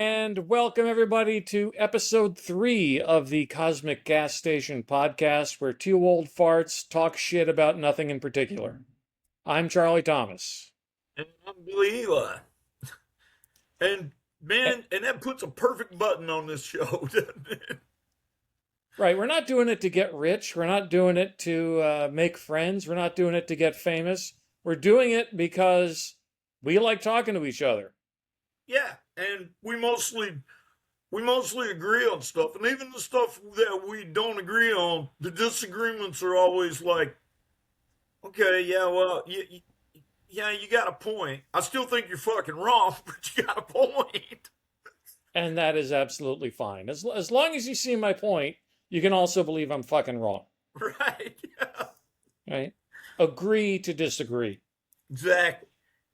And welcome everybody to episode 3 of the Cosmic Gas Station podcast, where two old farts talk shit about nothing in particular. I'm Charlie Thomas. And I'm Billy Eli. And Eh, man, and that puts a perfect button on this show, doesn't it? Right, we're not doing it to get rich. We're not doing it to make friends. We're not doing it to get famous. We're doing it because we like talking to each other. Yeah, and we mostly agree on stuff, and even the stuff that we don't agree on, the disagreements are always like, okay, yeah, well, yeah, you got a point. I still think you're fucking wrong, but you got a point. And that is absolutely fine. As long as you see my point, you can also believe I'm fucking wrong. Right? Yeah, Right? Agree to disagree. exactly.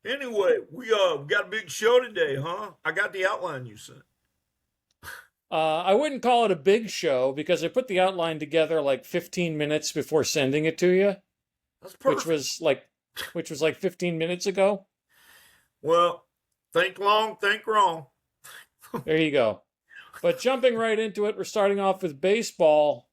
Anyway, we got a big show today, huh? I got the outline you sent. I wouldn't call it a big show because I put the outline together like 15 minutes before sending it to you, That's which perfect. was like which was like 15 minutes ago. Well, think long, think wrong. There you go. But jumping right into it, we're starting off with baseball.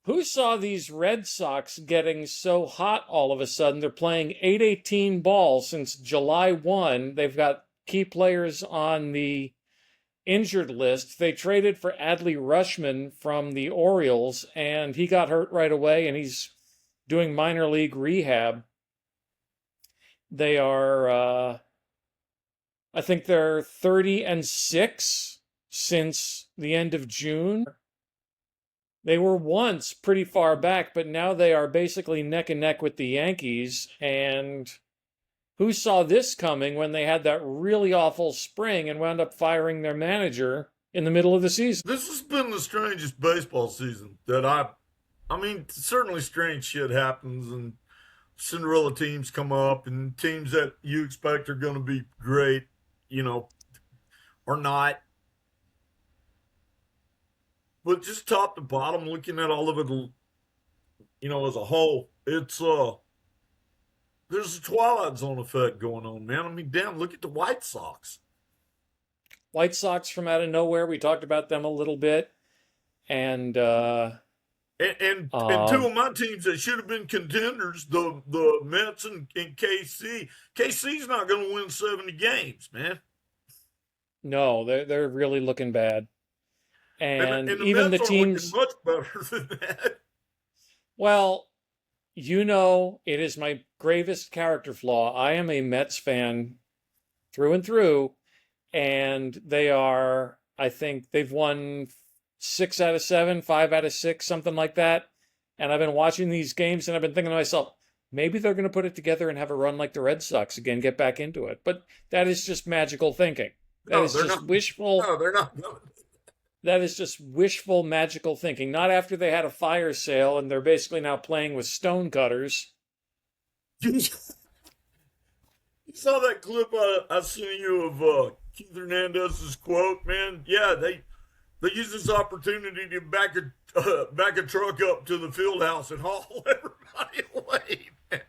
Who saw these Red Sox getting so hot all of a sudden? They're playing 818 ball since July 1. They've got key players on the injured list. They traded for Adley Rushman from the Orioles, and he got hurt right away, and he's doing minor league rehab. They are, I think they're 30-6 since the end of June. They were once pretty far back, but now they are basically neck and neck with the Yankees. And who saw this coming when they had that really awful spring and wound up firing their manager in the middle of the season? This has been the strangest baseball season that I mean, certainly strange shit happens and Cinderella teams come up and teams that you expect are going to be great, you know, are not. But just top to bottom, looking at all of it, as a whole, there's a Twilight Zone effect going on, man. I mean, damn, look at the White Sox. White Sox from out of nowhere. We talked about them a little bit. And And two of my teams that should have been contenders, the Mets and KC. KC's not going to win 70 games, man. no, they're really looking bad. And And the even the Mets are looking teams, much better than that. well, it is my gravest character flaw. I am a Mets fan through and through, and I think they've won 6 out of 7, 5 out of 6, something like that. And I've been watching these games and I've been thinking to myself, maybe they're going to put it together and have a run like the Red Sox again, get back into it. But that is just magical thinking. That No, is they're just not. wishful. No, they're not going. That is just wishful, magical thinking. Not after they had a fire sale and they're basically now playing with stone cutters. You saw that clip I sent you of Keith Hernandez's quote, man. Yeah, they use this opportunity to back a truck up to the field house and haul everybody away. Man.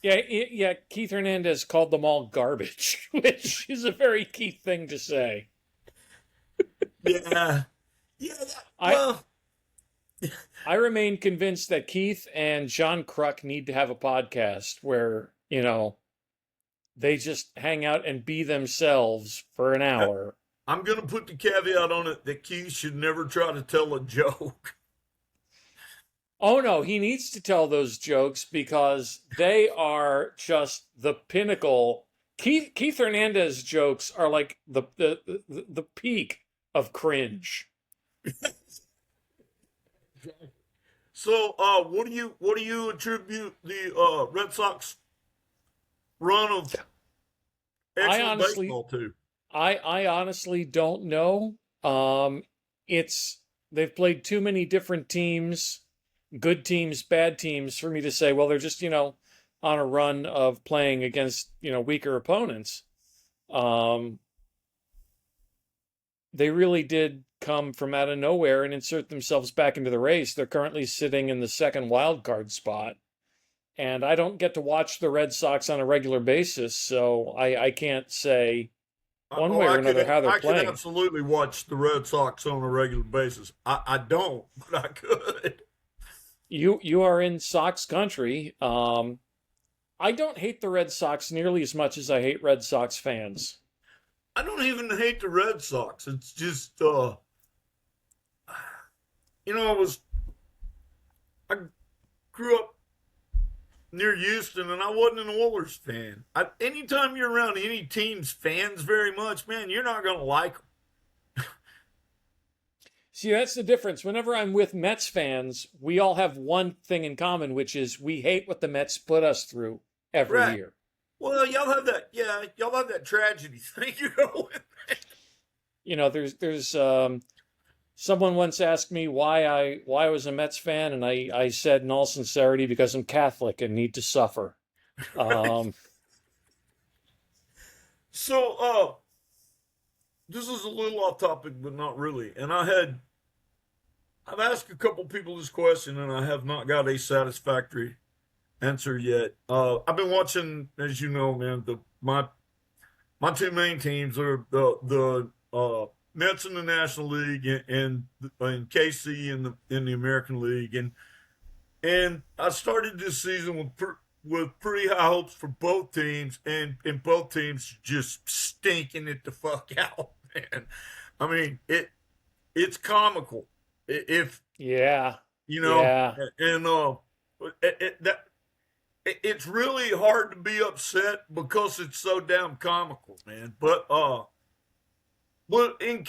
Yeah. Keith Hernandez called them all garbage, which is a very Keith thing to say. Yeah, yeah. I Well, I remain convinced that Keith and John Kruk need to have a podcast where, they just hang out and be themselves for an hour. I'm gonna put the caveat on it that Keith should never try to tell a joke. Oh no, he needs to tell those jokes because they are just the pinnacle. Keith Hernandez jokes are like the peak of cringe. So, what do you attribute the Red Sox run of I excellent honestly baseball to? I honestly don't know. It's they've played too many different teams, good teams, bad teams, for me to say, well, they're just, on a run of playing against, weaker opponents. Um, they really did come from out of nowhere and insert themselves back into the race. They're currently sitting in the second wild card spot. And I don't get to watch the Red Sox on a regular basis, so I can't say one way or another how they're I could playing. absolutely watch the Red Sox on a regular basis. I don't, but I could. You are in Sox country. I don't hate the Red Sox nearly as much as I hate Red Sox fans. I don't even hate the Red Sox. It's just, I grew up near Houston, and I wasn't an Oilers fan. Anytime you're around any team's fans very much, man, you're not going to like them. See, that's the difference. Whenever I'm with Mets fans, we all have one thing in common, which is we hate what the Mets put us through every Right. year. Well, y'all have that, y'all have that tragedy thing, There's someone once asked me why I was a Mets fan, and I said in all sincerity because I'm Catholic and need to suffer. So, this is a little off topic, but not really. And I've asked a couple people this question, and I have not got a satisfactory answer yet. I've been watching, as you know, man. My two main teams are the Mets in the National League and KC in the American League, and I started this season with pretty high hopes for both teams, and both teams just stinking it the fuck out, man. I mean, it's comical. If Yeah. and it's really hard to be upset because it's so damn comical, man. But and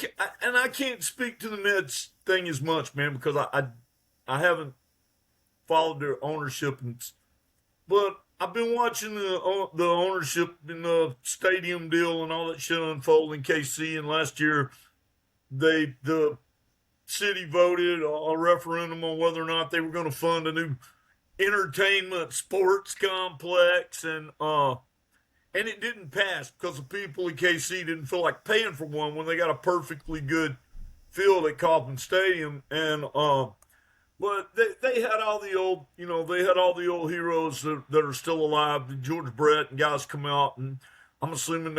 I can't speak to the Mets thing as much, man, because I haven't followed their ownership, but I've been watching the ownership in the stadium deal and all that shit unfold in KC. And last year, the city voted a referendum on whether or not they were going to fund a new entertainment sports complex, and it didn't pass because the people in KC didn't feel like paying for one when they got a perfectly good field at Kauffman Stadium. And but they had all the old heroes that are still alive. The George Brett and guys come out, and I'm assuming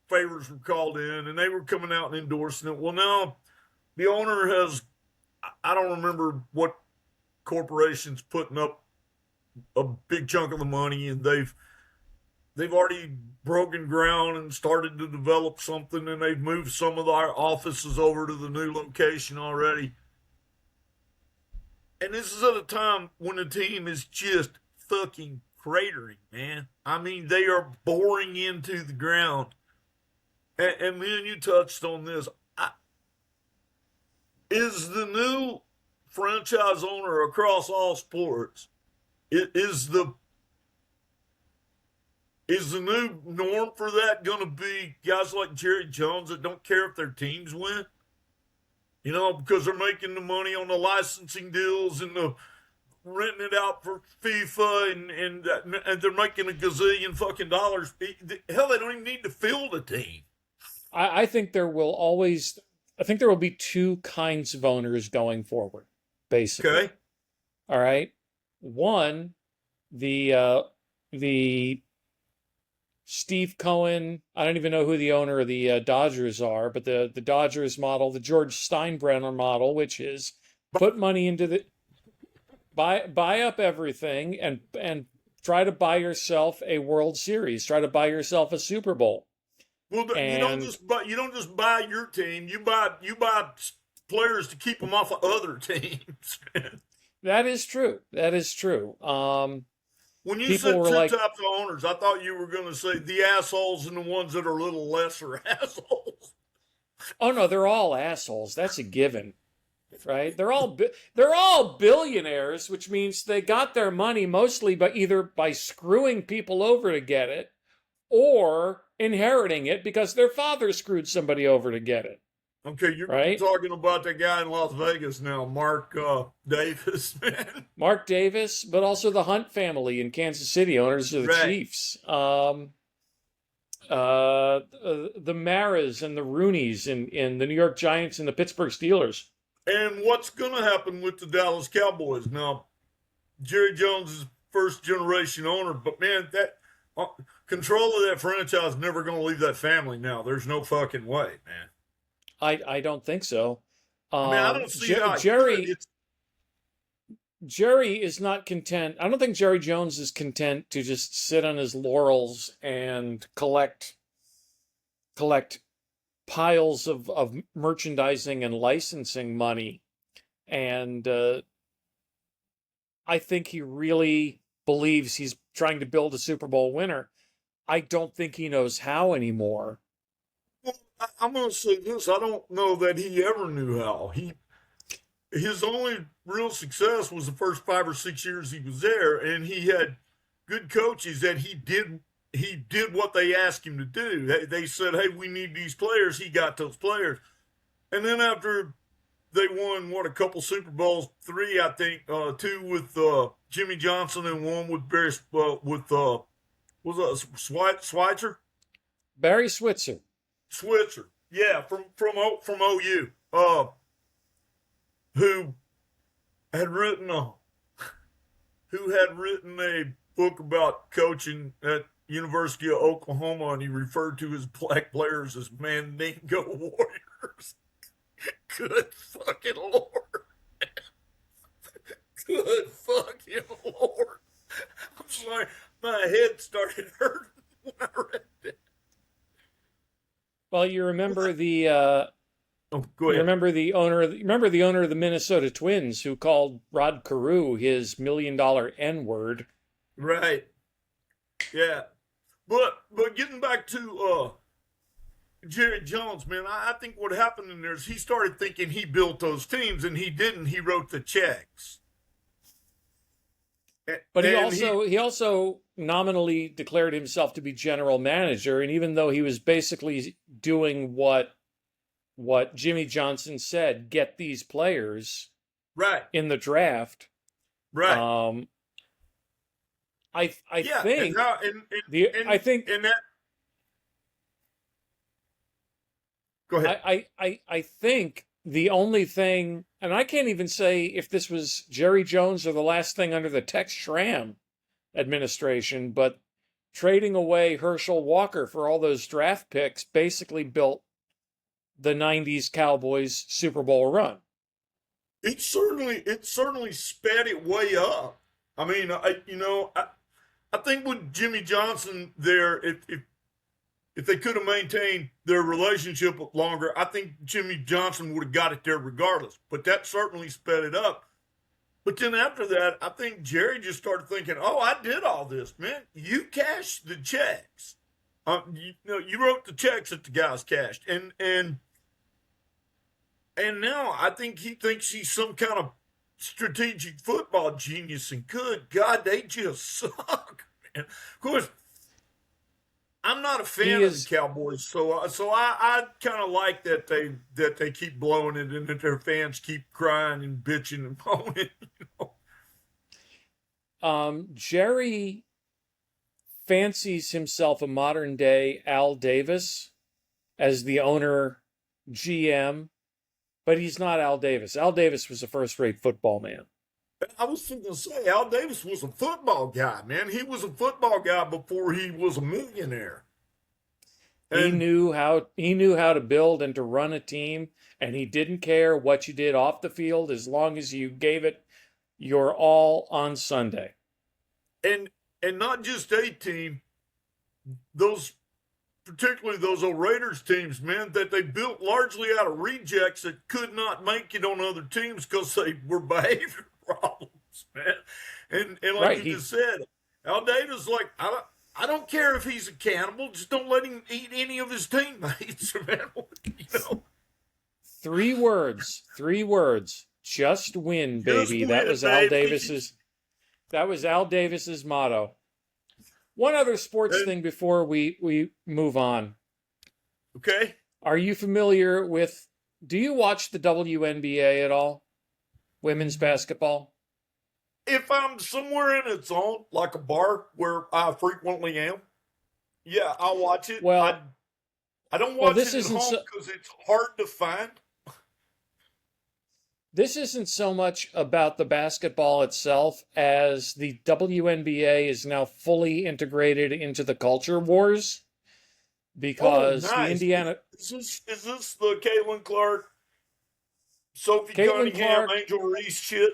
favors were called in, and they were coming out and endorsing it. Well, now the owner has, I don't remember what corporation's putting up a big chunk of the money, and they've already broken ground and started to develop something, and they've moved some of our offices over to the new location already. And this is at a time when the team is just fucking cratering, man. I mean, they are boring into the ground. And me and you touched on this. Is the new franchise owner across all sports, is the new norm for that going to be guys like Jerry Jones that don't care if their teams win? Because they're making the money on the licensing deals and the renting it out for FIFA, and they're making a gazillion fucking dollars. Hell, they don't even need to field a team. I think there will be two kinds of owners going forward, basically. Okay. All right. One, the Steve Cohen, I don't even know who the owner of the Dodgers are, but the Dodgers model, the George Steinbrenner model, which is put money into the buy up everything and try to buy yourself a World Series, try to buy yourself a Super Bowl. Well, you don't just buy your team. You buy players to keep them off of other teams. That is true. When you said two types of owners, I thought you were going to say the assholes and the ones that are a little lesser assholes. Oh no, they're all assholes. That's a given, right? They're all billionaires, which means they got their money mostly either by screwing people over to get it, or inheriting it because their father screwed somebody over to get it. Okay, you're right? talking about that guy in Las Vegas now, Mark Davis, man. Mark Davis, but also the Hunt family in Kansas City, owners of the Chiefs. The Maras and the Rooneys in the New York Giants and the Pittsburgh Steelers. And what's going to happen with the Dallas Cowboys? Now, Jerry Jones is first-generation owner, but, man, control of that franchise never going to leave that family now. There's no fucking way, man. I don't think so. I mean, I don't see how it could. Jerry is not content. I don't think Jerry Jones is content to just sit on his laurels and collect piles of merchandising and licensing money. And I think he really believes he's trying to build a Super Bowl winner. I don't think he knows how anymore. Well, I'm going to say this. I don't know that he ever knew how. His only real success was the first 5 or 6 years he was there, and he had good coaches that he did what they asked him to do. They said, hey, we need these players. He got those players. And then after they won, a couple Super Bowls, 3, I think, 2 with Jimmy Johnson and 1 with was that Schweitzer? Barry Switzer. Switzer. Yeah, from OU. Who had written a book about coaching at University of Oklahoma, and he referred to his black players as Mandingo Warriors. Good fucking Lord. Good fucking Lord. I'm sorry, my head started hurting when I read it. Well, you remember the go ahead. remember the owner of the Minnesota Twins who called Rod Carew his $1 million N-word. Right. Yeah. But getting back to Jerry Jones, man, I think what happened in there is he started thinking he built those teams, and he didn't. He wrote the checks. But he also nominally declared himself to be general manager, and even though he was basically doing what Jimmy Johnson said, get these players right in the draft. Right. I think I think that. Go ahead. I think the only thing, and I can't even say if this was Jerry Jones or the last thing under the Tex Schramm administration, but trading away Herschel Walker for all those draft picks basically built the 90s Cowboys Super Bowl run. It certainly sped it way up. I mean, I think with Jimmy Johnson there, if they could have maintained their relationship longer, I think Jimmy Johnson would have got it there regardless. But that certainly sped it up. But then after that, I think Jerry just started thinking, "Oh, I did all this, man. You cashed the checks. You wrote the checks that the guys cashed, and now I think he thinks he's some kind of strategic football genius. And good God, they just suck, man. Of course, I'm not a fan of the Cowboys, so I kind of like that they keep blowing it and that their fans keep crying and bitching and moaning. Jerry fancies himself a modern day Al Davis as the owner GM, but he's not Al Davis. Al Davis was a first-rate football man. I was going to say, Al Davis was a football guy, man. He was a football guy before he was a millionaire. And he knew how to build and to run a team, and he didn't care what you did off the field as long as you gave it your all on Sunday. And not just a team, particularly those old Raiders teams, man, that they built largely out of rejects that could not make it on other teams because they were behavior problems, man. And like right, you just said, Al Davis, like, I don't care if he's a cannibal, just don't let him eat any of his teammates, man. Three words. Just win, baby. Just that win, was baby. That was Al Davis's motto. One other sports thing before we move on. Okay. Are you familiar with, do you watch the WNBA at all? Women's basketball? If I'm somewhere in its own, like a bar where I frequently am, yeah, I'll watch it. Well, I don't watch this it at isn't home because it's hard to find. this isn't so much about the basketball itself as the WNBA is now fully integrated into the culture wars Oh, because the nice. Indiana Is this the Caitlin Clark, Sophie Caitlin Cunningham, Clark, Angel Reese shit?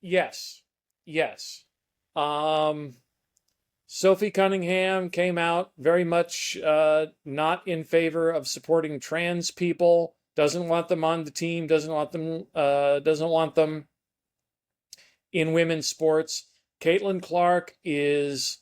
yes, yes. Um, Sophie Cunningham came out very much not in favor of supporting trans people. Doesn't want them on the team. Doesn't want them. Doesn't want them in women's sports. Caitlin Clark is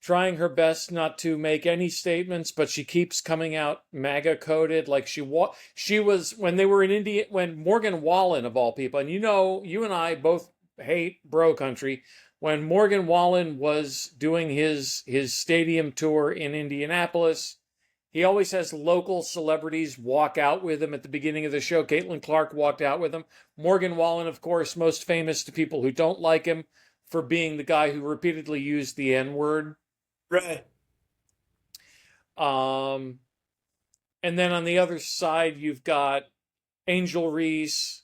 trying her best not to make any statements, but she keeps coming out MAGA coded. Like she was when they were in India, when Morgan Wallen of all people, and you and I both hate bro country. When Morgan Wallen was doing his stadium tour in Indianapolis, he always has local celebrities walk out with him at the beginning of the show. Caitlin Clark walked out with him. Morgan Wallen, of course, most famous to people who don't like him for being the guy who repeatedly used the N-word. Right. And then on the other side, you've got Angel Reese,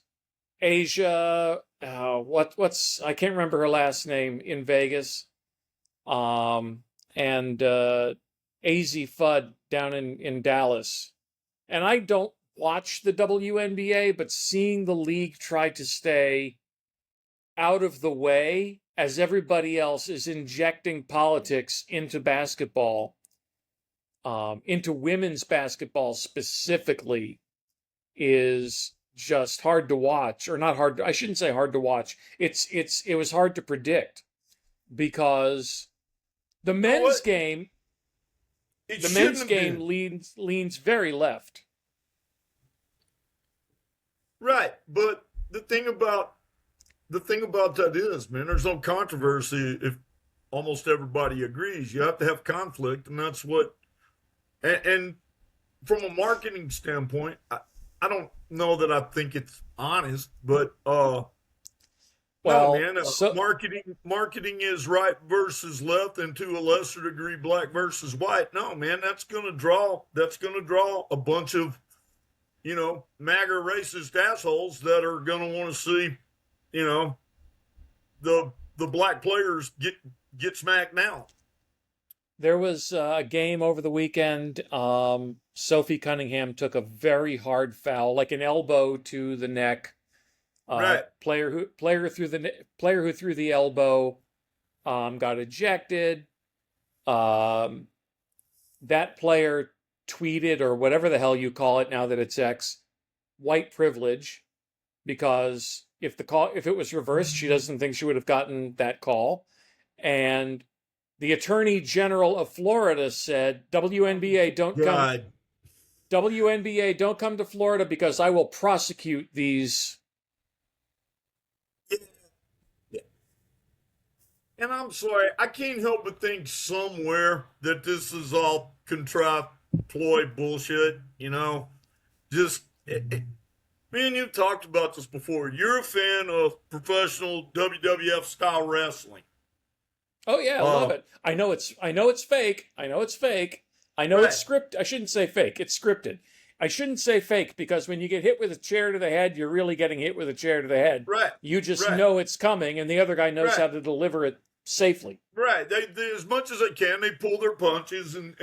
Asia. What's I can't remember her last name in Vegas. And AZ Fudd down in Dallas. And I don't watch the WNBA, but seeing the league try to stay out of the way as everybody else is injecting politics into basketball, into women's basketball specifically, is just hard to watch, or not hard. I shouldn't say hard to watch. It was hard to predict because the men's game, leans very left. Right, but the thing about that is, man, there's no controversy if almost everybody agrees. You have to have conflict, and that's what. And from a marketing standpoint, I don't know that I think it's honest, but Well, no, man, marketing is right versus left, and to a lesser degree, black versus white. No, man, that's gonna draw a bunch of, MAGA racist assholes that are gonna want to see, the black players get smacked now. There was a game over the weekend. Sophie Cunningham took a very hard foul, like an elbow to the neck. Right. Player who threw the elbow got ejected. That player tweeted, or whatever the hell you call it now that it's X, white privilege, because if it was reversed, she doesn't think she would have gotten that call. And the Attorney General of Florida said, WNBA don't come to Florida because I will prosecute these. Yeah. And I'm sorry, I can't help but think somewhere that this is all contrived ploy bullshit, Just, man, you've talked about this before. You're a fan of professional WWF style wrestling. Oh yeah, I love it. I know it's fake. I know it's fake. I know it's scripted. I shouldn't say fake. It's scripted. I shouldn't say fake because when you get hit with a chair to the head, you're really getting hit with a chair to the head. Right. You just know it's coming, and the other guy knows how to deliver it safely. Right. They as much as they can, they pull their punches and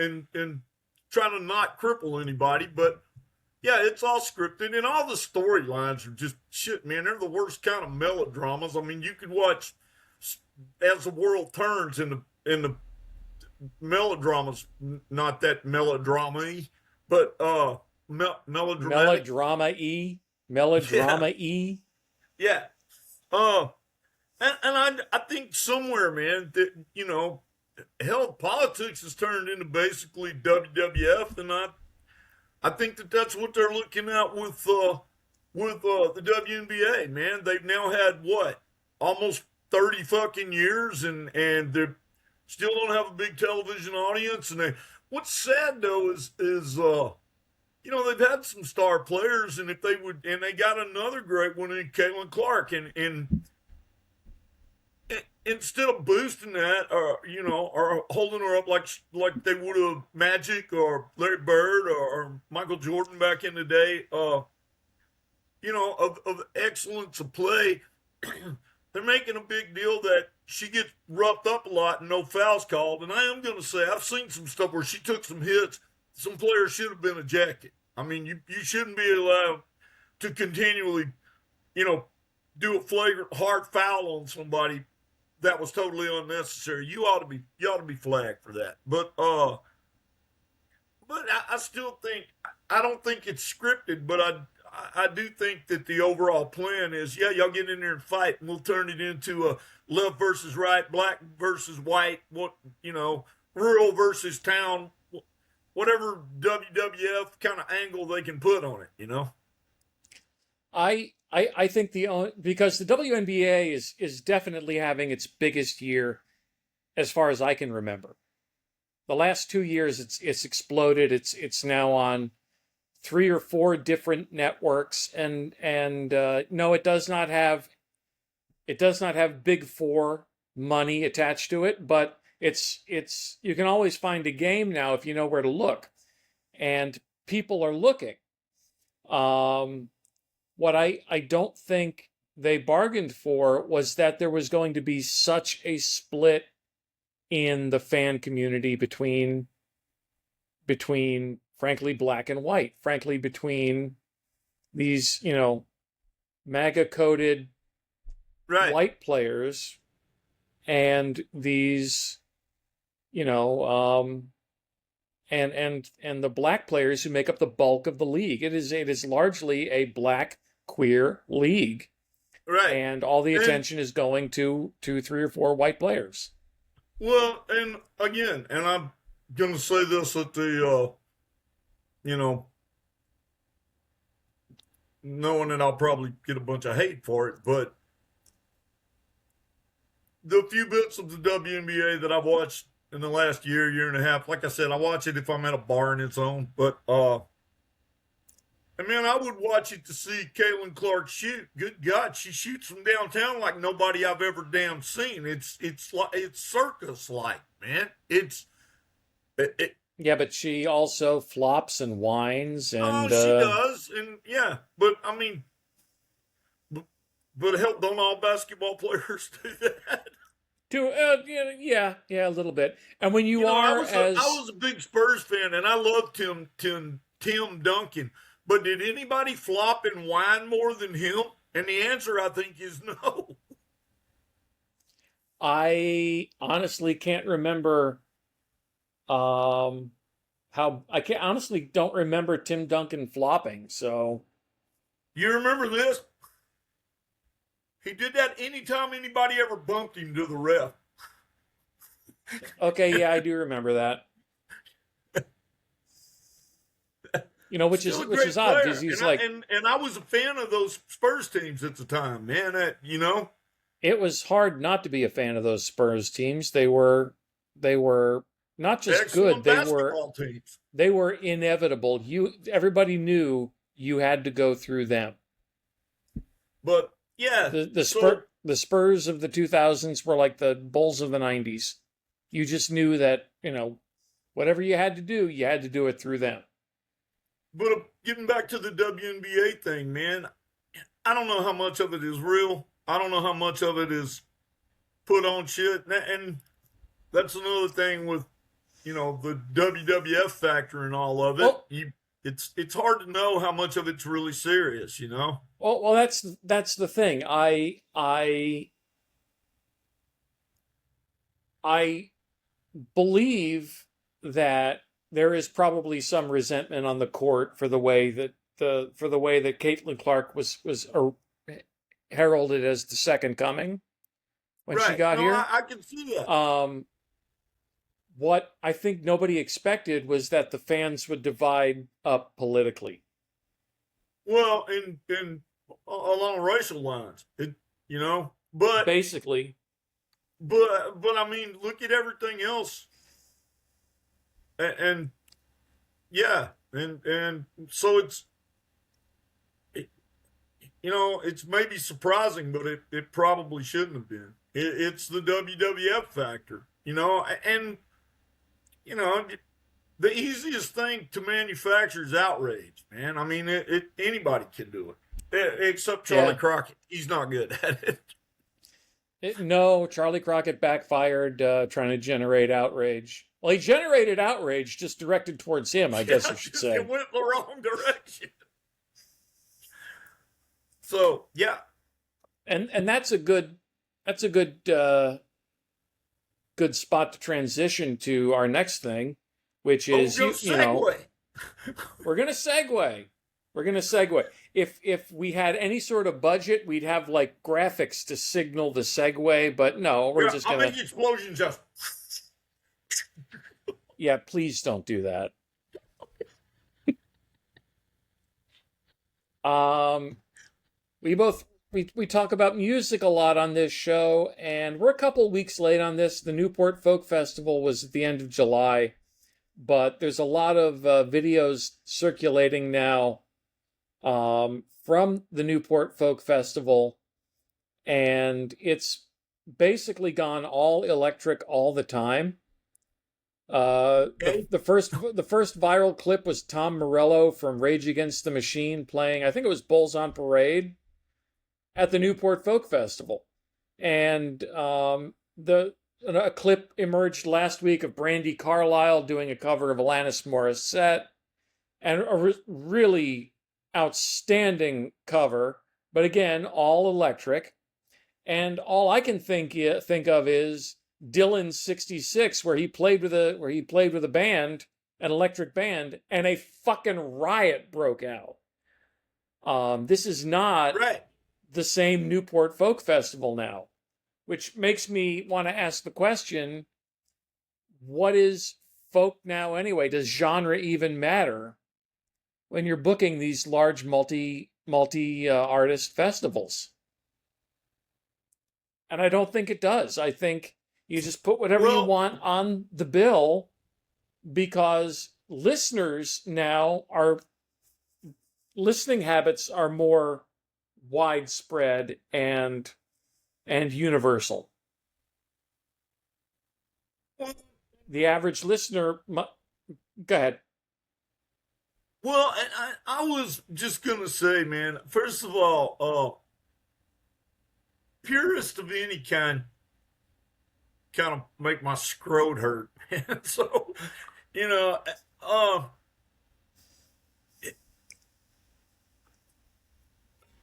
try to not cripple anybody. But yeah, it's all scripted, and all the storylines are just shit, man. They're the worst kind of melodramas. I mean, you could watch As the World Turns in the melodramas, not that melodrama-y, but melodramatic. Melodrama-y. Yeah. And I think somewhere, man, that, hell, politics has turned into basically WWF, and I think that's what they're looking at with the WNBA, man. They've now had almost 30 fucking years, and they still don't have a big television audience. And what's sad though is they've had some star players, and if they would, and they got another great one in Caitlin Clark, and instead of boosting that, or holding her up like they would have Magic or Larry Bird or Michael Jordan back in the day, of excellence of play, they're making a big deal that she gets roughed up a lot and no fouls called. And I am going to say, I've seen some stuff where she took some hits. Some players should have been ejected. I mean, you shouldn't be allowed to continually, do a flagrant hard foul on somebody that was totally unnecessary. You ought to be flagged for that. But I still think, I don't think it's scripted, but I do think that the overall plan is, yeah, y'all get in there and fight, and we'll turn it into a left versus right, black versus white, rural versus town, whatever WWF kind of angle they can put on it. I think because the WNBA is definitely having its biggest year as far as I can remember. The last 2 years it's exploded. It's now on 3 or 4 different networks, and no, it does not have Big Four money attached to it, but it's you can always find a game now if you know where to look, and people are looking. What I don't think they bargained for was that there was going to be such a split in the fan community between frankly black and white, frankly between these MAGA coded Right. white players and these and the black players who make up the bulk of the league. It is largely a black queer league, Right. and all the attention is going to 2, 3, or 4 white players. Well, and again, and I'm going to say this at the, knowing that I'll probably get a bunch of hate for it, but the few bits of the WNBA that I've watched in the last year and a half, like I said, I watch it if I'm at a bar in its own, but, and man, I would watch it to see Caitlin Clark shoot. Good God, she shoots from downtown like nobody I've ever damn seen. It's circus like, man. Yeah, but she also flops and whines, and she does, and yeah, but I mean, but help, don't all basketball players do that? Yeah, a little bit. And when I was a big Spurs fan, and I loved Tim Duncan. But did anybody flop and whine more than him? And the answer, I think, is no. I honestly can't remember how I can't honestly don't remember Tim Duncan flopping. So You remember this? He did that anytime anybody ever bumped him to the ref. okay, yeah, I do remember that. Which Still is odd because he's like, and I was a fan of those Spurs teams at the time, man. It was hard not to be a fan of those Spurs teams. They were not just good. Teams. They were inevitable. Everybody knew you had to go through them. But yeah, the Spurs of the 2000s were like the Bulls of the 90s. You just knew that whatever you had to do it through them. But getting back to the WNBA thing, man, I don't know how much of it is real. I don't know how much of it is put on shit. And that's another thing with, the WWF factor and all of it. Well, it's hard to know how much of it's really serious, Well, that's the thing. I believe that there is probably some resentment on the court for the way that Caitlin Clark was heralded as the second coming when she got here. I can see that. What I think nobody expected was that the fans would divide up politically. Well, in along racial lines, but basically. But I mean, look at everything else. And yeah, and so it's maybe surprising, but it probably shouldn't have been. It's the WWF factor, and the easiest thing to manufacture is outrage, man. I mean, anybody can do it. Except Charlie Yeah. Crockett. He's not good at it. No, Charlie Crockett backfired trying to generate outrage. Well, he generated outrage, just directed towards him, I guess Yeah, you should just it say. went the wrong direction. So yeah. And that's a good good spot to transition to our next thing, which Oh, is go you know segue. we're gonna segue. We're gonna segue. If we had any sort of budget, we'd have like graphics to signal the segue, but no, we're Yeah, just I'll gonna. make explosions just. Yeah, please don't do that. Um, we talk about music a lot on this show, and we're a couple weeks late on this. The Newport Folk Festival was at the end of July, but there's a lot of videos circulating now from the Newport Folk Festival, and it's basically gone all electric all the time. Okay. The first viral clip was Tom Morello from Rage Against the Machine playing, I think it was Bulls on Parade at the Newport Folk Festival, and the a clip emerged last week of Brandy Carlisle doing a cover of Alanis Morissette, and a really outstanding cover, but again, all electric. And all I can think of is Dylan's '66, where he played with a band, an electric band, and a fucking riot broke out. This is not Right. the same Newport Folk Festival now, which makes me want to ask the question: what is folk now anyway? Does genre even matter when you're booking these large multi artist festivals? And I don't think it does. I think you just put whatever you Well, want on the bill, because listening habits are more widespread and universal. The average listener, go ahead. well, and I was just gonna say, man. First of all, purist of any kind of make my scrot hurt. And so, you know, uh,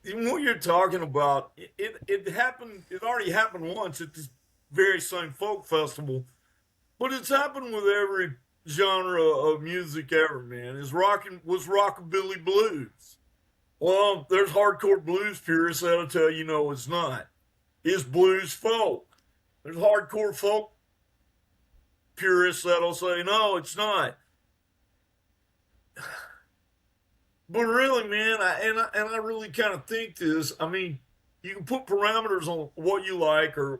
even what you're talking about, it happened. It already happened once at this very same folk festival, but it's happened with every genre of music ever. Man, was rockabilly blues. Well, there's hardcore blues purists that'll tell you no, it's not. Is blues folk? There's hardcore folk purists that'll say no, it's not. But really, man, I really kind of think this. I mean, you can put parameters on what you like or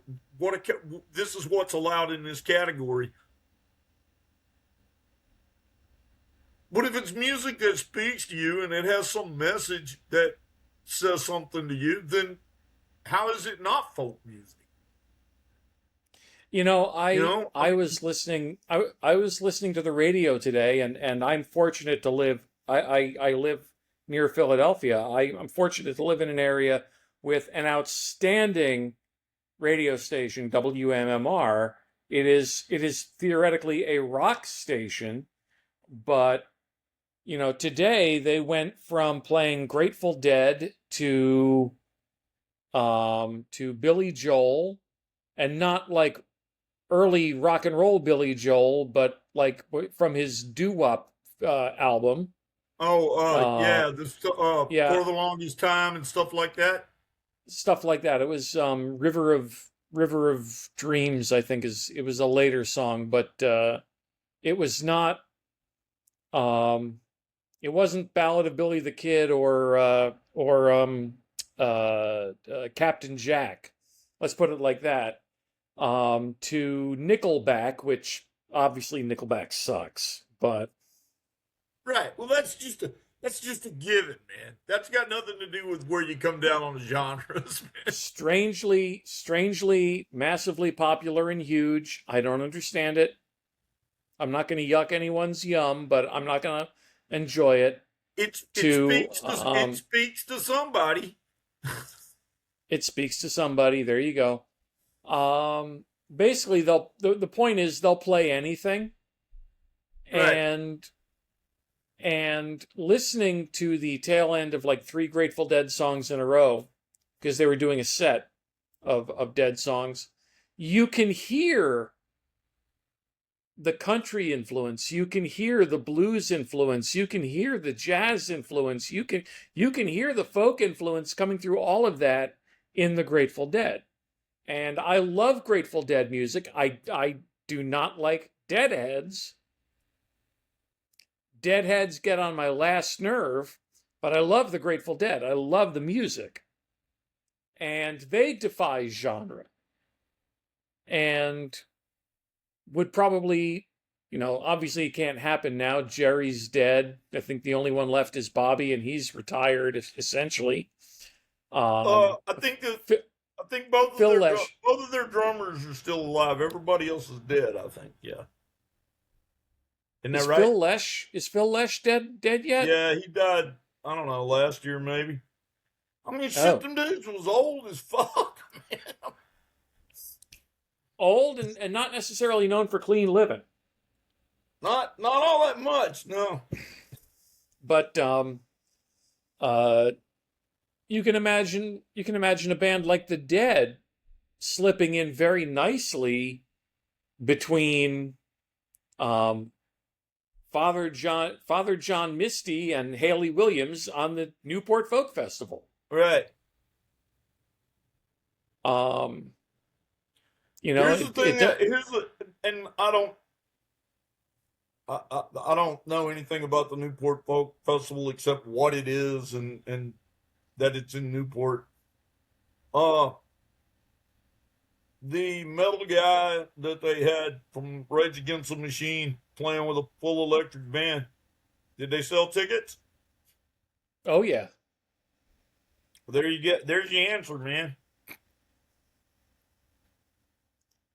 this is what's allowed in this category. But if it's music that speaks to you and it has some message that says something to you, then how is it not folk music? You know, You know, I I mean, was listening I was listening to the radio today, and I'm fortunate to live I live near Philadelphia. I'm fortunate to live in an area with an outstanding radio station, WMMR. It is theoretically a rock station, but today they went from playing Grateful Dead to Billy Joel, and not like early rock and roll Billy Joel, but like from his doo-wop album. yeah, Uh, this yeah, for the longest time and stuff like that. stuff like that. It was River of Dreams, I think it was a later song, but it was not um, it wasn't Ballad of Billy the Kid or Captain Jack. Let's put it like that. To Nickelback, which obviously Nickelback sucks, but Right. Well, that's just a given, man. That's got nothing to do with where you come down on the genres, man. strangely, massively popular and huge. I don't understand it. I'm not going to yuck anyone's yum, but I'm not going to enjoy it. to it speaks to somebody. it speaks to somebody. There you go. Basically, the point is they'll play anything, Right. and listening to the tail end of like 3 Grateful Dead songs in a row, because they were doing a set of Dead songs, you can hear the country influence, you can hear the blues influence, you can hear the jazz influence, you can hear the folk influence coming through all of that in the Grateful Dead. And I love Grateful Dead music. I do not like Deadheads. Deadheads get on my last nerve, but I love the Grateful Dead. I love the music. And they defy genre. And would probably, obviously it can't happen now. Jerry's dead. I think the only one left is Bobby, and he's retired essentially. I think Phil Lesh. both of their drummers are still alive. Everybody else is dead, I think. Yeah. Isn't that right? Is Phil Lesh dead yet? Yeah, he died, I don't know, last year maybe. I mean, shit, them dudes was old as fuck, man. Old and not necessarily known for clean living. Not all that much, no. But you can imagine a band like the Dead slipping in very nicely between Father John Misty and Haley Williams on the Newport Folk Festival. Right. Here's the thing. And I don't know anything about the Newport Folk Festival except what it is and that it's in Newport. The metal guy that they had from Rage Against the Machine playing with a full electric band, did they sell tickets? Oh yeah. There's your answer, man.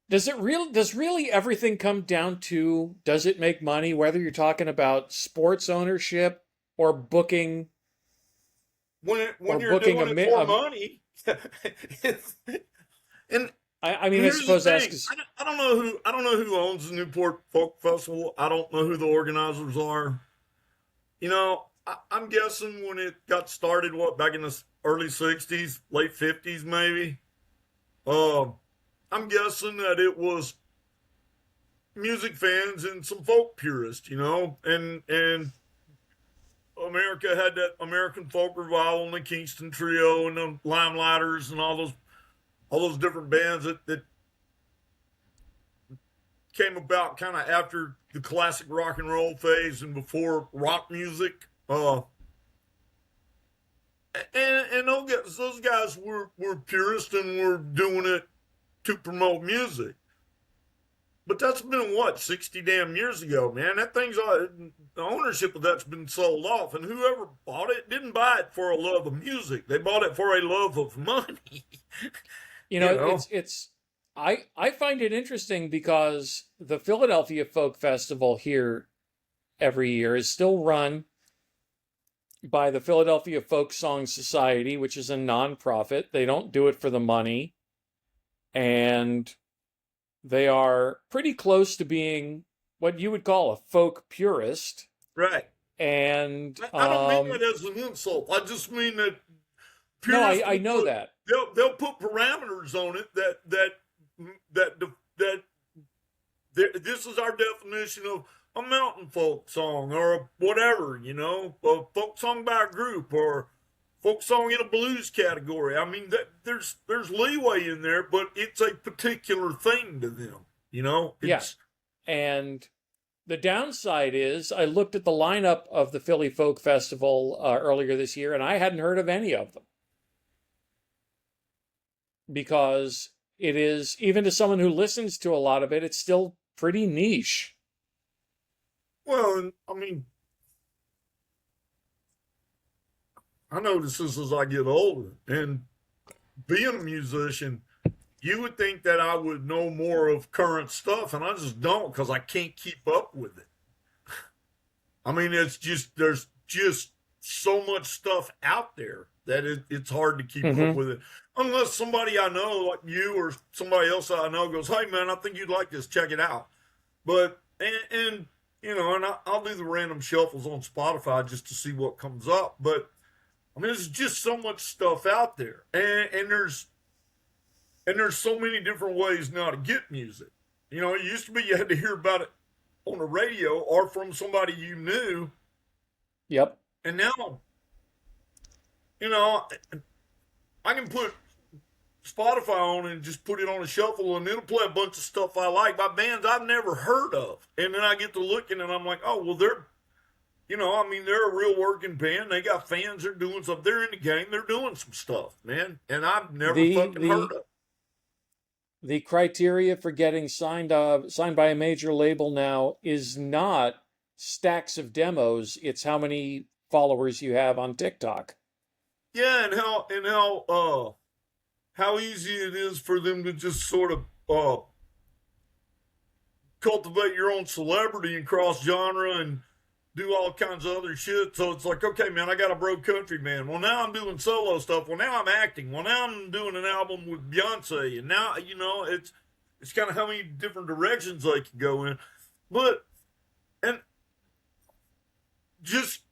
Does really everything come down to, does it make money, whether you're talking about sports ownership or booking? When you're doing it for money, and I mean, I suppose I don't know who owns the Newport Folk Festival. I don't know who the organizers are. I'm guessing when it got started, back in the early '60s, late '50s, maybe. I'm guessing that it was music fans and some folk purists, and America had that American Folk Revival and the Kingston Trio and the Limelighters and all those different bands that came about kind of after the classic rock and roll phase and before rock music. And those guys were purists and were doing it to promote music. But that's been 60 damn years ago, man. That the ownership of that's been sold off, and whoever bought it didn't buy it for a love of music. They bought it for a love of money. I find it interesting because the Philadelphia Folk Festival here every year is still run by the Philadelphia Folk Song Society, which is a nonprofit. They don't do it for the money. And they are pretty close to being what you would call a folk purist. Right. And I don't mean that as an insult. I just mean that purists, no, I know that. They'll put parameters on it that this is our definition of a mountain folk song or a whatever, a folk song by a group or folk song in a blues category. I mean, there's leeway in there, but it's a particular thing to them, Yes. Yeah. And the downside is I looked at the lineup of the Philly Folk Festival earlier this year, and I hadn't heard of any of them. Because it is, even to someone who listens to a lot of it, it's still pretty niche. Well, I mean, I notice this as I get older, and being a musician, you would think that I would know more of current stuff, and I just don't because I can't keep up with it. I mean, it's just, there's just so much stuff out there that it's hard to keep up Mm-hmm. with it. Unless somebody I know, like you or somebody else I know, goes, "Hey man, I think you'd like this. Check it out." But and you know, and I'll do the random shuffles on Spotify just to see what comes up. But I mean, there's just so much stuff out there, and there's so many different ways now to get music. You know, it used to be you had to hear about it on the radio or from somebody you knew, Yep. and now, you know, I can put Spotify on and just put it on a shuffle, and it'll play a bunch of stuff I like by bands I've never heard of. And then I get to looking, and I'm like, oh, well, they're, you know, I mean, they're a real working band. They got fans. They're doing stuff. They're in the game. They're doing some stuff, man. And I've never fucking heard of it. The criteria for getting signed by a major label now is not stacks of demos. It's how many followers you have on TikTok. Yeah, and how easy it is for them to just sort of cultivate your own celebrity and cross genre and do all kinds of other shit. So it's like, okay, man, I got a bro country man. Well, now I'm doing solo stuff. Well, now I'm acting. Well, now I'm doing an album with Beyonce. And now, you know, it's kind of how many different directions they can go in. But, and just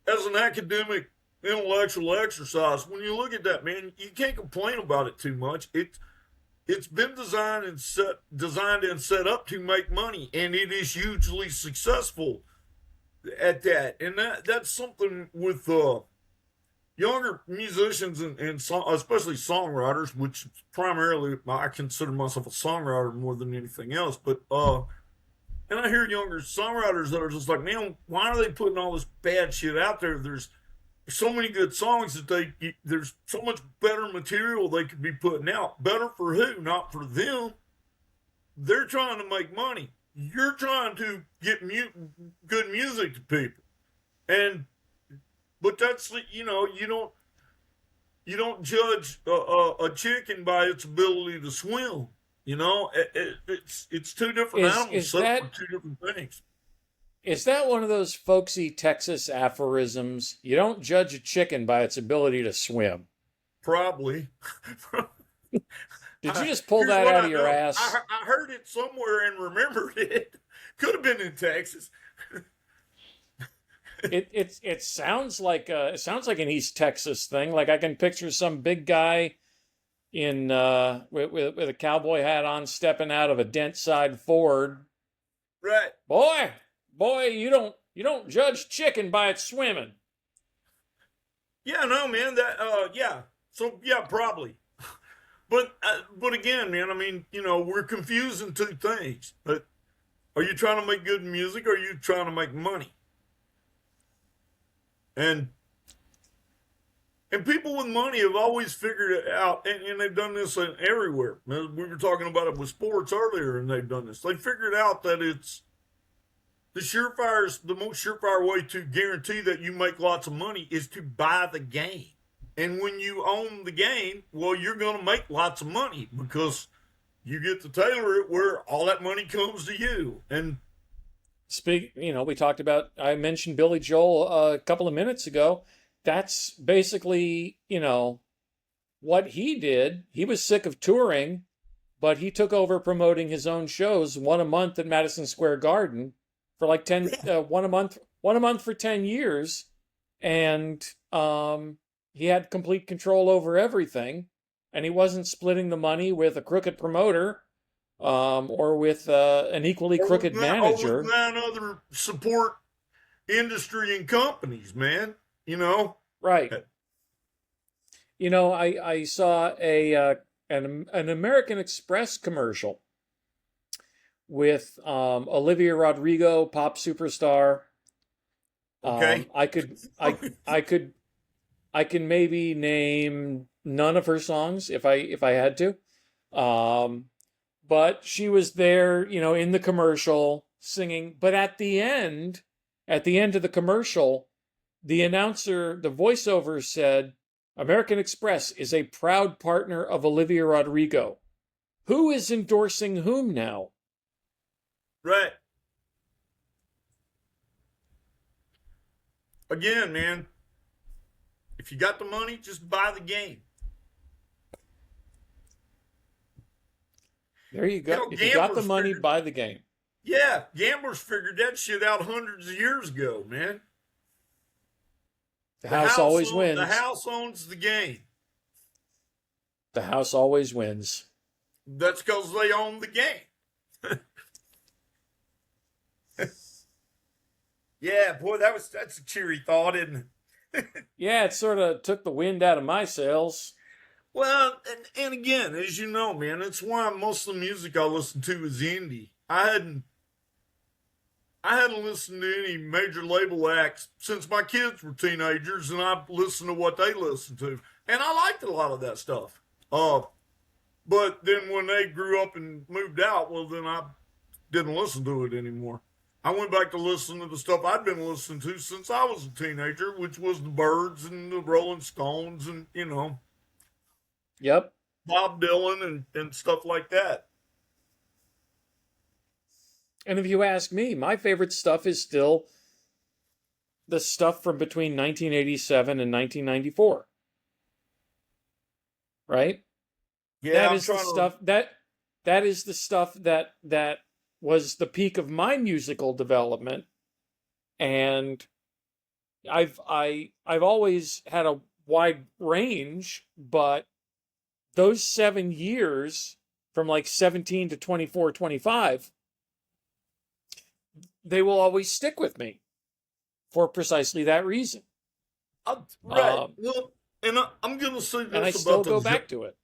as an academic intellectual exercise, when you look at that, man, you can't complain about it too much. It's been designed and set up to make money, and it is hugely successful at that. And that's something with younger musicians and especially songwriters, which primarily I consider myself a songwriter more than anything else. But and I hear younger songwriters that are just like, man, why are they putting all this bad shit out there? There's so many good songs that there's so much better material they could be putting out. Better for who? Not for them. They're trying to make money. You're trying to get good music to people, but that's, you know, you don't judge a chicken by its ability to swim. You know, it's two different animals set up for two different things. Is that one of those folksy Texas aphorisms? You don't judge a chicken by its ability to swim. Probably. Did you just pull that out of your ass? I heard it somewhere and remembered it. Could have been in Texas. It sounds like an East Texas thing. Like I can picture some big guy in with a cowboy hat on, stepping out of a dent side Ford. Right. Boy, you don't judge chicken by its swimming. Yeah, no, man. Yeah. So yeah, probably. But again, man, I mean, you know, we're confusing two things. But are you trying to make good music, or are you trying to make money? And people with money have always figured it out, and they've done this everywhere. We were talking about it with sports earlier, and they've done this. They figured out that it's the most surefire way to guarantee that you make lots of money is to buy the game. And when you own the game, well, you're going to make lots of money because you get to tailor it where all that money comes to you. And I mentioned Billy Joel a couple of minutes ago. That's basically, you know, what he did. He was sick of touring, but he took over promoting his own shows, one a month at Madison Square Garden for like one a month for 10 years. And he had complete control over everything, and he wasn't splitting the money with a crooked promoter or with an equally crooked manager. Or with nine other support industry and companies, man. You know, right? You know, I saw an American Express commercial with Olivia Rodrigo, pop superstar. Okay, I can maybe name none of her songs if I had to, but she was there, you know, in the commercial singing. But at the end of the commercial, the announcer, the voiceover said, "American Express is a proud partner of Olivia Rodrigo." Who is endorsing whom now? Right. Again, man, If you got the money, just buy the game. There you go. If you got the money, buy the game. Yeah, gamblers figured that shit out hundreds of years ago, man. The house always wins. The house owns the game. The house always wins. That's because they own the game. Yeah, boy, that's a cheery thought, isn't it? Yeah, it sort of took the wind out of my sails. Well, and again, as you know, man, it's why most of the music I listen to is indie. I hadn't listened to any major label acts since my kids were teenagers, and I've listened to what they listened to, and I liked a lot of that stuff. But then when they grew up and moved out, well, then I didn't listen to it anymore. I went back to listen to the stuff I'd been listening to since I was a teenager, which was the Byrds and the Rolling Stones and, Yep. Bob Dylan and stuff like that. And if you ask me, my favorite stuff is still the stuff from between 1987 and 1994. Right? Yeah, that is the stuff that is the stuff that was the peak of my musical development. And I've always had a wide range, but those 7 years from like 17 to 24, 25, they will always stick with me for precisely that reason. Right. Well, and I'm going to say this and I still go back to it.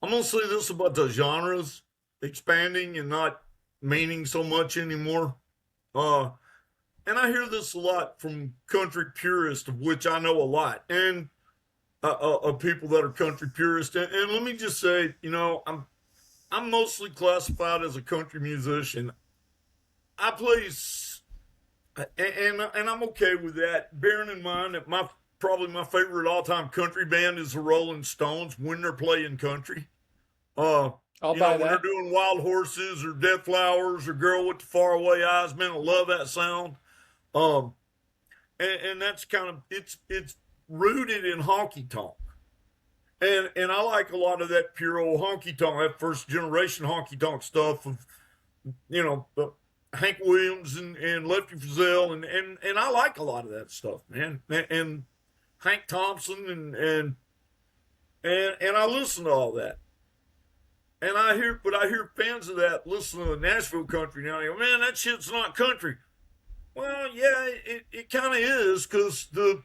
I'm going to say this about the genres expanding and not meaning so much anymore. And I hear this a lot from country purists, of which I know a lot, and of people that are country purists. And let me just say, I'm mostly classified as a country musician. I play, and I'm okay with that, bearing in mind that probably my favorite all-time country band is the Rolling Stones when they're playing country. I'll buy that. When they're doing Wild Horses or Dead Flowers or Girl with the Faraway Eyes, man, I love that sound. And that's kind of, it's rooted in honky tonk. And I like a lot of that pure old honky tonk, that first generation honky tonk stuff of, Hank Williams and Lefty Frizzell, and I like a lot of that stuff, man. And Hank Thompson and I listen to all that. And I hear fans of that listen to Nashville country now. They go, man, that shit's not country. Well, yeah, it kind of is, because the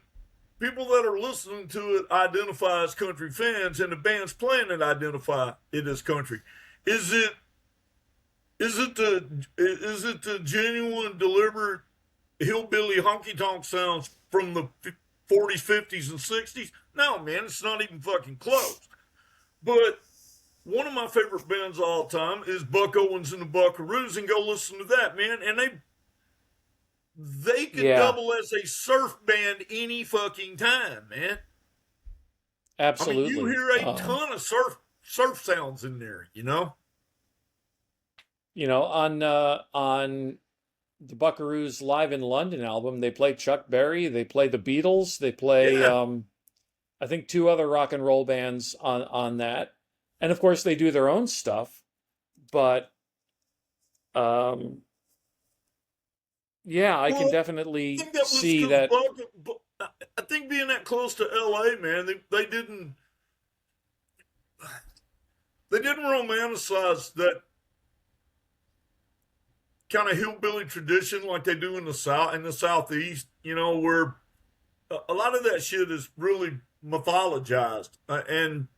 people that are listening to it identify as country fans, and the bands playing it identify it as country. Is it the genuine, deliberate hillbilly honky tonk sounds from the 40s, 50s, and 60s? No, man, it's not even fucking close. But one of my favorite bands of all time is Buck Owens and the Buckaroos, and go listen to that, man. And they could double as a surf band any fucking time, man. Absolutely. I mean, you hear a ton of surf sounds in there, on the Buckaroos Live in London album, they play Chuck Berry, they play the Beatles, they play I think 2 other rock and roll bands on that. And of course they do their own stuff, but I can definitely see that. I think being that close to LA, man, they didn't romanticize that kind of hillbilly tradition like they do in the Southeast, where a lot of that shit is really mythologized. And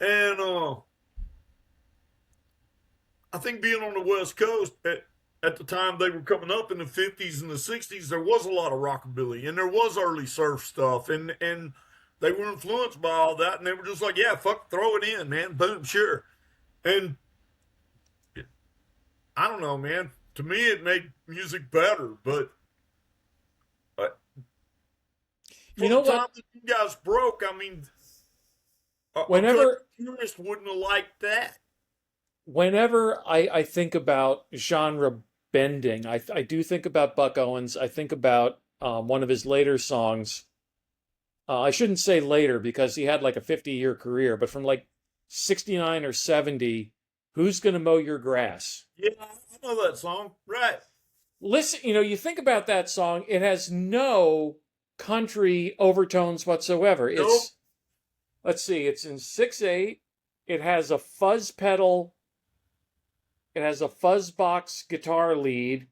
I think being on the West Coast at the time they were coming up in the 50s and the 60s, there was a lot of rockabilly and there was early surf stuff, and they were influenced by all that, and they were just like, yeah, fuck, throw it in, man, boom, sure. And I don't know, man. To me, it made music better, but you know what? That you guys broke, I mean, whenever a purist wouldn't have liked that. Whenever I think about genre bending, I do think about Buck Owens. I think about one of his later songs, I shouldn't say later because he had like a 50-year career, but from like 69 or 70, Who's Gonna Mow Your Grass? Yeah, I know that song. Right. Listen, you think about that song, it has no country overtones whatsoever. Nope. Let's see, it's in 6/8. It has a fuzz pedal. It has a fuzz box guitar lead,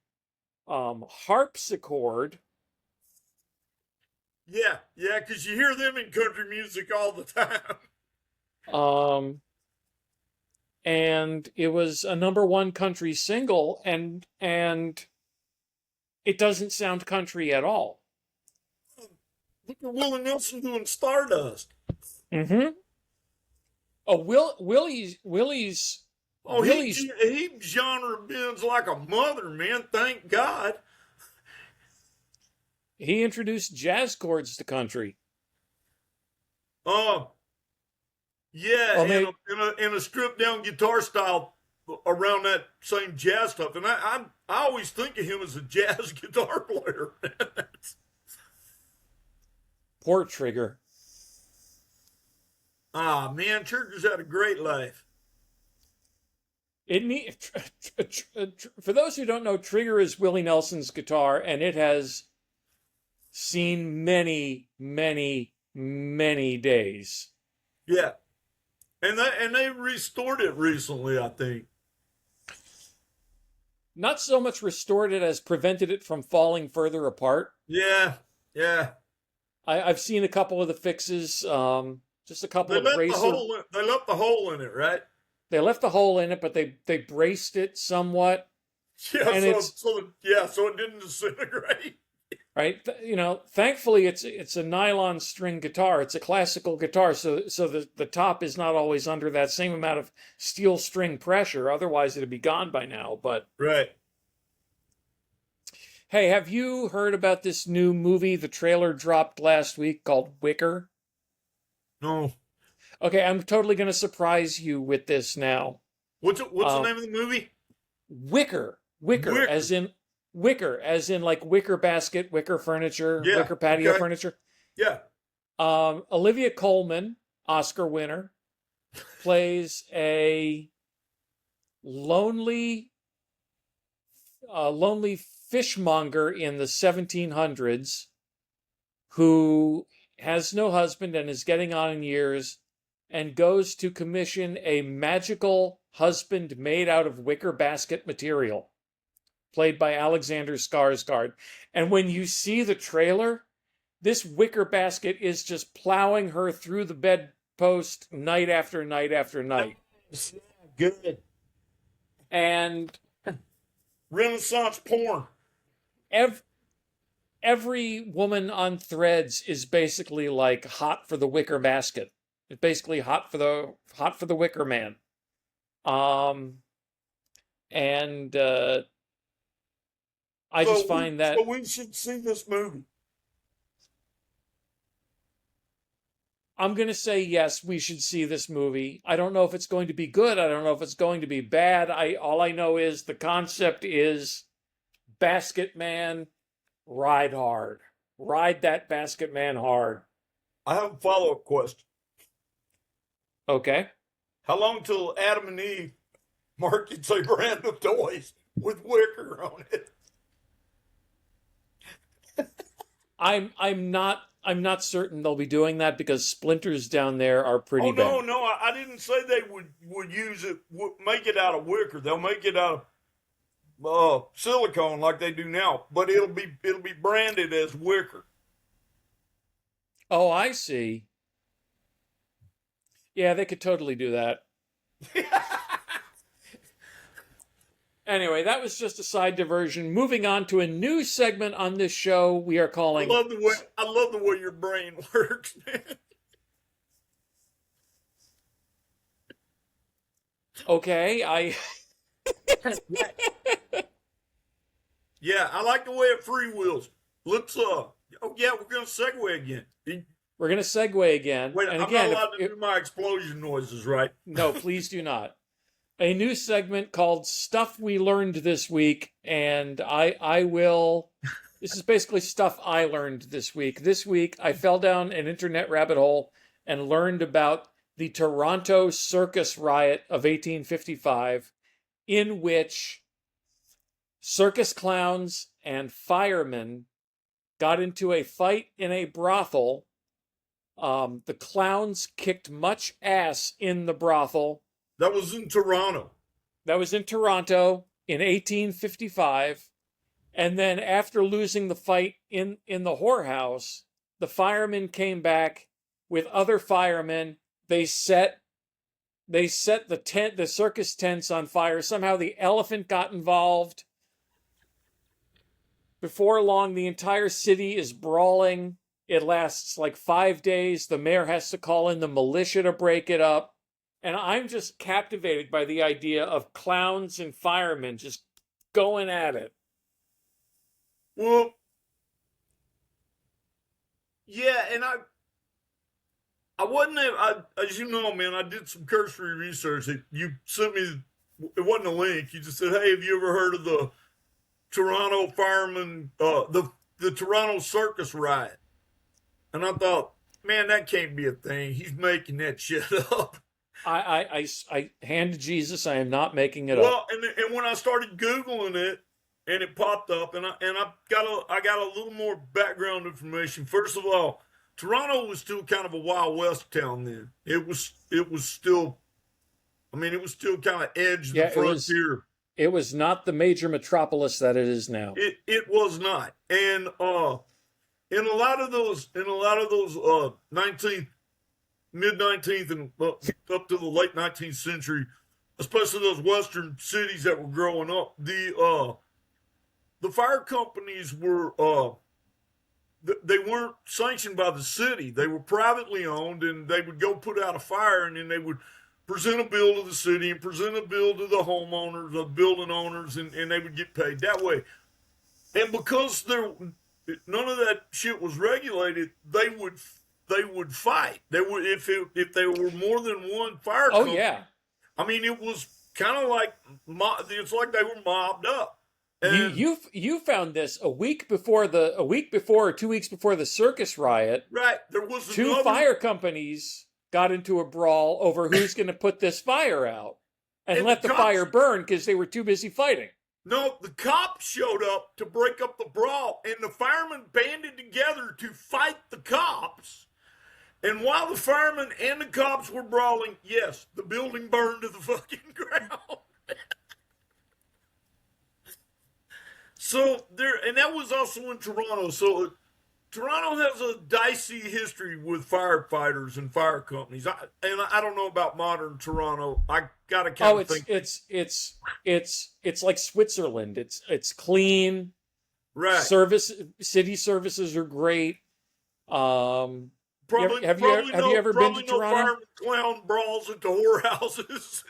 harpsichord. Yeah, yeah, because you hear them in country music all the time. And it was a #1 country single, and it doesn't sound country at all. Look at Willie Nelson doing Stardust. Mm-hmm. Oh, Willie's Oh, Willie's he genre bends like a mother, man. Thank God. he introduced jazz chords to country. Yeah, Well, in a stripped down guitar style around that same jazz stuff. And I always think of him as a jazz guitar player. poor Trigger. Ah, man, Trigger's had a great life. For those who don't know, Trigger is Willie Nelson's guitar, and it has seen many, many, many days. Yeah. And they restored it recently, I think. Not so much restored it as prevented it from falling further apart. Yeah, yeah. I've seen a couple of the fixes, just a couple They of left braces. they left the hole in it, right? They left the hole in it, but they braced it somewhat. Yeah, And so it didn't disintegrate. right. Thankfully it's a nylon string guitar. It's a classical guitar, so the top is not always under that same amount of steel string pressure. Otherwise, it'd be gone by now. But Right. hey, have you heard about this new movie? The trailer dropped last week called WIcker. No. Okay, I'm totally going to surprise you with this now. What's the name of the movie? Wicker, Wicker. as in wicker, as in like wicker basket, wicker furniture, Yeah, wicker patio okay. furniture. Yeah. Olivia Colman, Oscar winner, plays a lonely fishmonger in the 1700s who has no husband and is getting on in years, and goes to commission a magical husband made out of wicker basket material, played by Alexander Skarsgård. And when you see the trailer, this wicker basket is just plowing her through the bedpost night after night after night. Good. And Renaissance porn. every woman on Threads is basically like hot for the wicker basket. It's basically hot for the wicker man. And I just find that So we should see this movie. I'm going to say yes, we should see this movie. I don't know if it's going to be good. I don't know if it's going to be bad. All I know is the concept is basket man, ride hard. Ride that basket man hard. I have a follow-up question. Okay. How long till Adam and Eve markets a brand of toys with wicker on it? I'm not certain they'll be doing that because splinters down there are pretty bad. No, I didn't say they would use it, make it out of wicker. They'll make it out of silicone like they do now, but it'll be branded as wicker. Oh, I see. Yeah, they could totally do that. Anyway, that was just a side diversion. Moving on to a new segment on this show we are calling... I love the way your brain works, man. Okay, Yeah, I like the way it freewheels. Let's we're gonna segue again. we're going to segue again. Wait, and I'm again, not allowed to do my explosion noises, right? No, please do not. A new segment called Stuff We Learned This Week, and I will This is basically stuff I learned this week. This week, I fell down an internet rabbit hole and learned about the Toronto Circus Riot of 1855, in which circus clowns and firemen got into a fight in a brothel. The clowns kicked much ass in the brothel. That was in Toronto. That was in Toronto in 1855. And then after losing the fight in the whorehouse, the firemen came back with other firemen. They set the circus tents on fire. Somehow the elephant got involved. Before long, the entire city is brawling. It lasts like 5 days. The mayor has to call in the militia to break it up. And I'm just captivated by the idea of clowns and firemen just going at it. Well, yeah, and I wasn't, as you know, man, I did some cursory research. You sent me, it wasn't a link. You just said, hey, have you ever heard of the Toronto firemen, the Toronto Circus Riot? And I thought, man, that can't be a thing. He's making that shit up. I hand to Jesus, I am not making it up. Well, and when I started Googling it, and it popped up, and I got a little more background information. First of all, Toronto was still kind of a Wild West town then. It was still, I mean, it was still kind of edge of the frontier. It was not the major metropolis that it is now. It was not, and in a lot of those mid 19th and up to the late 19th century, especially those western cities that were growing up, the fire companies were, they weren't sanctioned by the city. They were privately owned, and they would go put out a fire, and then they would present a bill to the city and present a bill to the homeowners, the building owners, and they would get paid that way. And because none of that shit was regulated, they would fight. They would if there were more than one fire company. Oh yeah. I mean, it was kind of like it's like they were mobbed up. And you found this a week before or 2 weeks before the circus riot. Right. There was two fire companies got into a brawl over who's going to put this fire out and let the fire burn because they were too busy fighting. No, the cops showed up to break up the brawl, and the firemen banded together to fight the cops. And while the firemen and the cops were brawling, yes, the building burned to the fucking ground. So and that was also in Toronto. So Toronto has a dicey history with firefighters and fire companies. I don't know about modern Toronto. I gotta kind of think. It's like Switzerland. It's clean. Right. City services are great. Probably, have you ever been to Toronto? Fireman clown brawls at the whorehouses.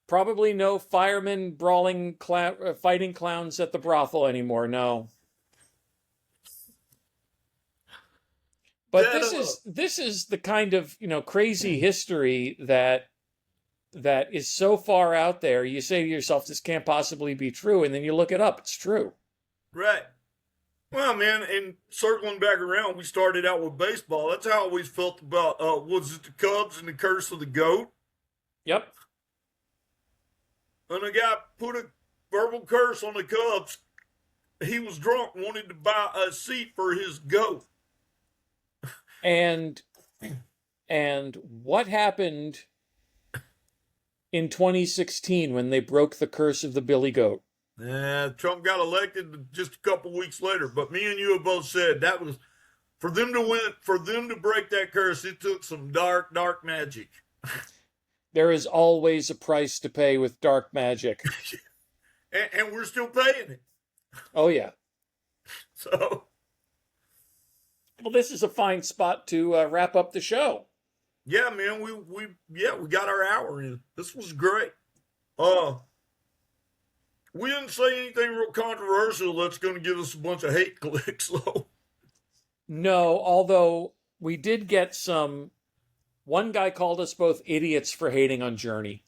Probably no firemen brawling, fighting clowns at the brothel anymore. No. But this is the kind of crazy history that is so far out there. You say to yourself, this can't possibly be true, and then you look it up. It's true. Right. Well, man, and circling back around, we started out with baseball. That's how I always felt about, was it the Cubs and the curse of the GOAT? Yep. And a guy put a verbal curse on the Cubs. He was drunk, wanted to buy a seat for his GOAT. And what happened in 2016 when they broke the curse of the Billy Goat? Trump got elected just a couple weeks later. But me and you have both said that was for them to win, for them to break that curse. It took some dark, dark magic. There is always a price to pay with dark magic, and we're still paying it. Oh yeah. So, well, this is a fine spot to wrap up the show. Yeah, man, we got our hour in. This was great. We didn't say anything real controversial that's going to give us a bunch of hate clicks, though. No, although we did get some. One guy called us both idiots for hating on Journey.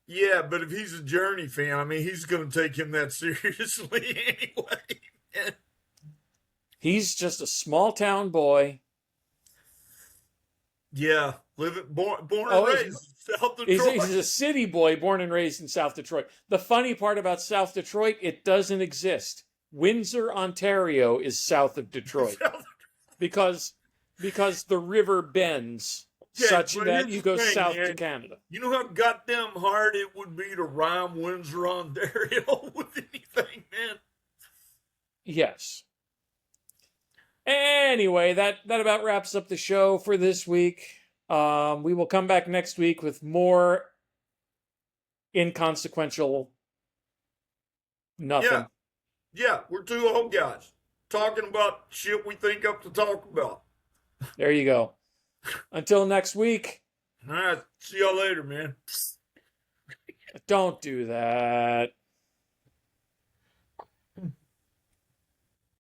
Yeah, but if he's a Journey fan, I mean, he's going to take him that seriously anyway. He's just a small town boy. Yeah, born and raised in South Detroit. He's a city boy born and raised in South Detroit. The funny part about South Detroit, it doesn't exist. Windsor, Ontario is south of Detroit because the river bends such that you go south to Canada. You know how goddamn hard it would be to rhyme Windsor, Ontario with anything, man? Yes. Anyway, that about wraps up the show for this week. We will come back next week with more inconsequential nothing. Yeah, we're two old guys talking about shit we think up to talk about. There you go. Until next week. All right, see y'all later, man. Don't do that.